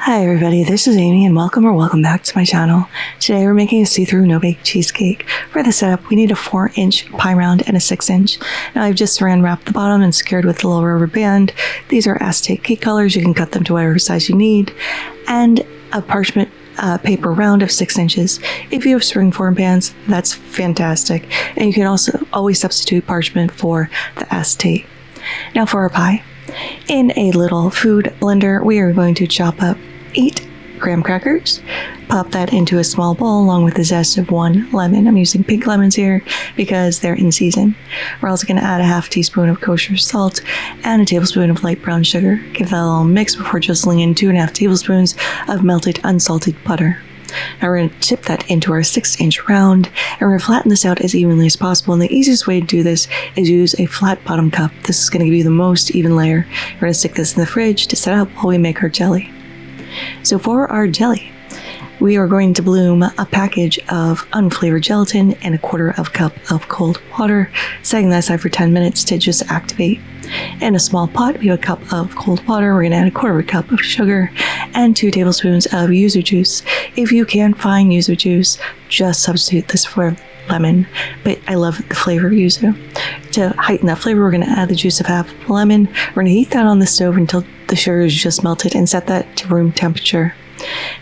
Hi everybody, this is Amy and welcome back to my channel. Today we're making a see-through no-bake cheesecake. For the setup, we need a 4-inch pie round and a 6-inch. Now I've just saran wrapped the bottom and secured with a little rubber band. These are acetate cake colors, you can cut them to whatever size you need. And a parchment paper round of 6 inches. If you have springform pans, that's fantastic. And you can also always substitute parchment for the acetate. Now for our pie. In a little food blender, we are going to chop up 8 graham crackers, pop that into a small bowl along with the zest of 1 lemon. I'm using pink lemons here because they're in season. We're also going to add a half teaspoon of kosher salt and a tablespoon of light brown sugar. Give that a little mix before drizzling in 2.5 tablespoons of melted unsalted butter. Now we're going to tip that into our 6-inch round, and we're going to flatten this out as evenly as possible. And the easiest way to do this is use a flat bottom cup. This is going to give you the most even layer. We're going to stick this in the fridge to set up while we make our jelly. So for our jelly, we are going to bloom a package of unflavored gelatin and a 1/4 cup of cold water, setting that aside for 10 minutes to just activate. In a small pot, we have a cup of cold water. We're going to add a 1/4 cup of sugar and 2 tablespoons of yuzu juice. If you can't find yuzu juice, just substitute this for lemon, but I love the flavor of yuzu. To heighten that flavor, we're going to add the juice of half a lemon. We're going to heat that on the stove until the sugar is just melted and set that to room temperature.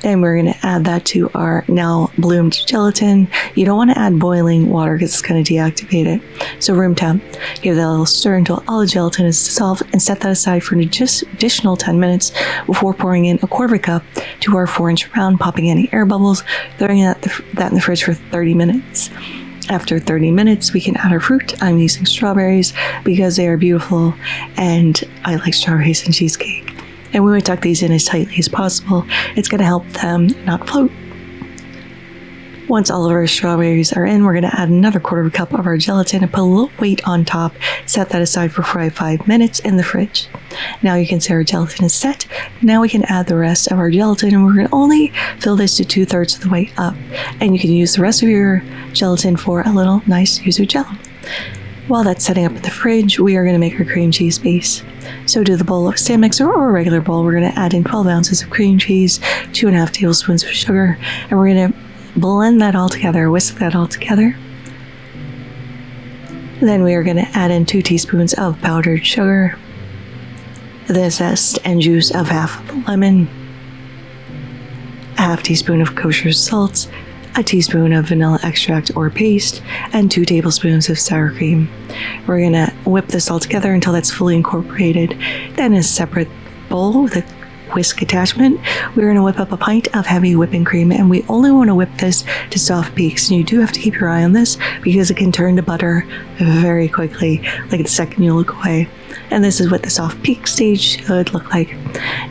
Then we're going to add that to our now bloomed gelatin. You don't want to add boiling water because it's going to deactivate it. So room temp. Give that a little stir until all the gelatin is dissolved and set that aside for just additional 10 minutes before pouring in a 1/4 cup to our 4-inch round, popping any air bubbles, throwing that in the fridge for 30 minutes. After 30 minutes, we can add our fruit. I'm using strawberries because they are beautiful and I like strawberries in cheesecake. And we want to tuck these in as tightly as possible. It's going to help them not float. Once all of our strawberries are in, we're going to add another 1/4 cup of our gelatin and put a little weight on top. Set that aside for 5 minutes in the fridge. Now you can see our gelatin is set. Now we can add the rest of our gelatin, and we're going to only fill this to 2/3 of the way up. And you can use the rest of your gelatin for a little nice yuzu jello. While that's setting up in the fridge, we are going to make our cream cheese base. So to the bowl of stand mixer or a regular bowl, we're going to add in 12 ounces of cream cheese, 2.5 tablespoons of sugar, and we're going to blend that all together, whisk that all together. Then we are going to add in 2 teaspoons of powdered sugar, the zest and juice of half of a lemon, a half teaspoon of kosher salt, a teaspoon of vanilla extract or paste, and 2 tablespoons of sour cream. We're going to whip this all together until that's fully incorporated. Then in a separate bowl with a whisk attachment, we're going to whip up a pint of heavy whipping cream, and we only want to whip this to soft peaks. And you do have to keep your eye on this because it can turn to butter very quickly, like the second you look away. And this is what the soft peak stage should look like.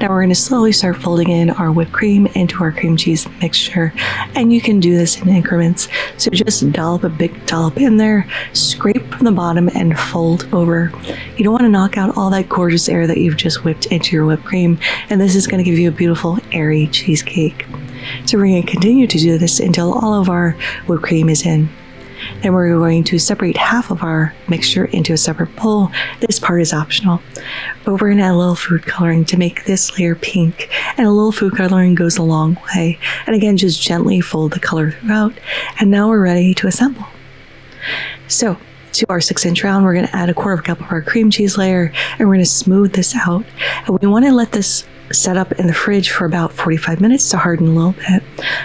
Now we're going to slowly start folding in our whipped cream into our cream cheese mixture, and you can do this in increments. So just dollop a big dollop in there, scrape from the bottom, and fold over. You don't want to knock out all that gorgeous air that you've just whipped into your whipped cream, and this is going to give you a beautiful airy cheesecake. So we're going to continue to do this until all of our whipped cream is in. Then we're going to separate half of our mixture into a separate bowl. This part is optional, but we're going to add a little food coloring to make this layer pink, and a little food coloring goes a long way. And again, just gently fold the color throughout, and now we're ready to assemble. So to our 6-inch round, we're going to add a 1/4 cup of our cream cheese layer, and we're going to smooth this out. And we want to let this set up in the fridge for about 45 minutes to harden a little bit.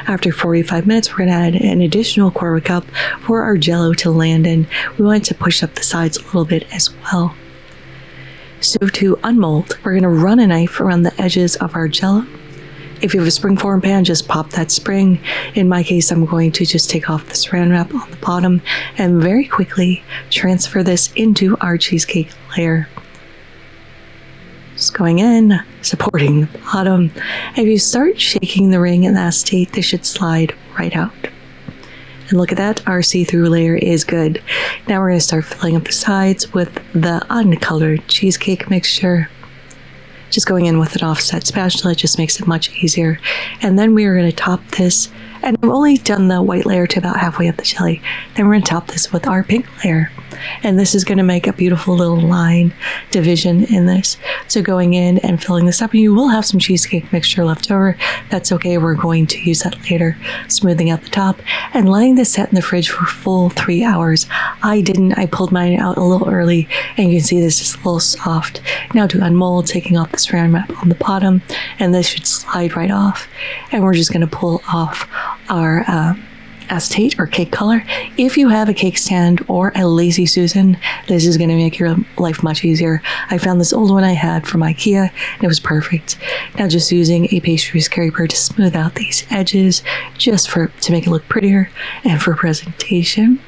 After 45 minutes, we're going to add an additional 1/4 cup for our jello to land in. We want to push up the sides a little bit as well. So to unmold, we're going to run a knife around the edges of our jello. If you have a springform pan, just pop that spring. In my case, I'm going to just take off the saran wrap on the bottom and very quickly transfer this into our cheesecake layer. Just going in, supporting the bottom. If you start shaking the ring in the acetate, they should slide right out. And look at that, our see-through layer is good. Now we're going to start filling up the sides with the uncolored cheesecake mixture. just going in with an offset spatula just makes it much easier. And then we are going to top this, and I've only done the white layer to about halfway up the jelly. Then we're going to top this with our pink layer. And this is going to make a beautiful little line division in this. So going in and filling this up, and you will have some cheesecake mixture left over. That's okay. We're going to use that later. Smoothing out the top and letting this set in the fridge for full 3 hours. I didn't. I pulled mine out a little early, and you can see this is a little soft. Now to unmold, taking off the saran wrap on the bottom, and this should slide right off. And we're just going to pull off our acetate or cake color. If you have a cake stand or a Lazy Susan, this is going to make your life much easier. I found this old one I had from IKEA and it was perfect. Now just using a pastry scraper to smooth out these edges just to make it look prettier and for presentation.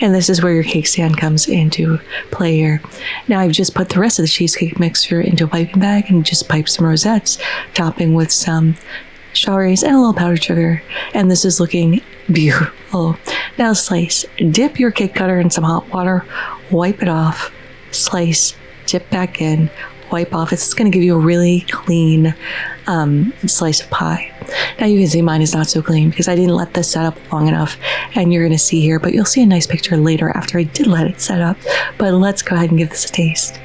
And this is where your cake stand comes into play here. Now I've just put the rest of the cheesecake mixture into a piping bag and just piped some rosettes, topping with some strawberries and a little powdered sugar, and this is looking beautiful. Now slice, dip your cake cutter in some hot water, wipe it off, slice, dip back in, wipe off. It's going to give you a really clean slice of pie. Now you can see mine is not so clean because I didn't let this set up long enough, and you're going to see here, but you'll see a nice picture later after I did let it set up. But let's go ahead and give this a taste.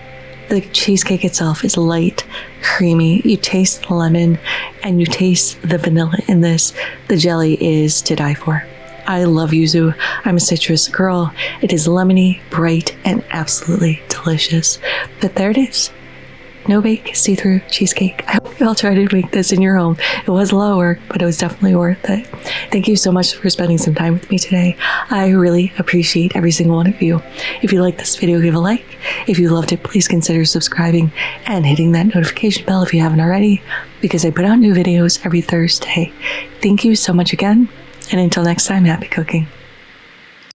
The cheesecake itself is light, creamy. You taste the lemon and you taste the vanilla in this. The jelly is to die for. I love yuzu. I'm a citrus girl. It is lemony, bright, and absolutely delicious. But there it is. No-bake, see-through cheesecake. I hope you all try to make this in your home. It was a lot of work, but it was definitely worth it. Thank you so much for spending some time with me today. I really appreciate every single one of you. If you like this video, give a like. If you loved it, please consider subscribing and hitting that notification bell if you haven't already, because I put out new videos every Thursday. Thank you so much again, and until next time, happy cooking.